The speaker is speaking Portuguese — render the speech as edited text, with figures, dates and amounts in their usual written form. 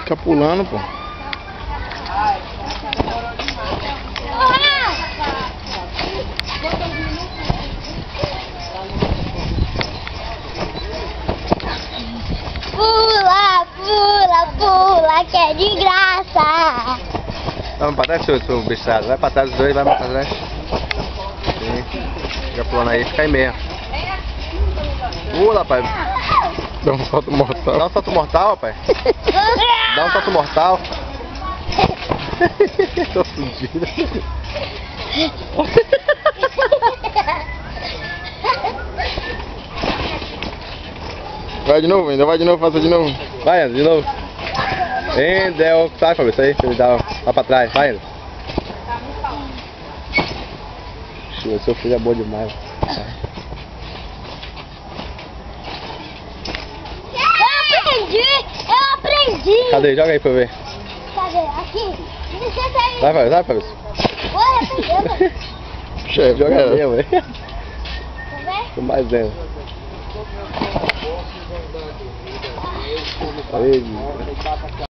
Fica pulando, pô. Pula, pula, pula, que é de graça. Vamos pra trás, seu bichado. Vai pra trás os dois, vai pra trás. Sim. Fica pulando aí, fica aí mesmo. Pula, pai. Dá um salto mortal. Dá um salto mortal, pai. Dá um salto mortal. Tô fudido. Vai de novo, ainda vai de novo, faça de novo. Vai, André, de novo. Ainda, sai, Fábio, isso aí, deixa ele dar lá pra trás. Vai, André. Seu filho é bom demais. Eu aprendi. Cadê? Joga aí pra eu ver. Cadê? Aqui. Licença aí. Vai, Fábio. Oi, aprendeu. Chefe, joga ela. Eu, velho. Quer ver? Tô mais dentro. Aí,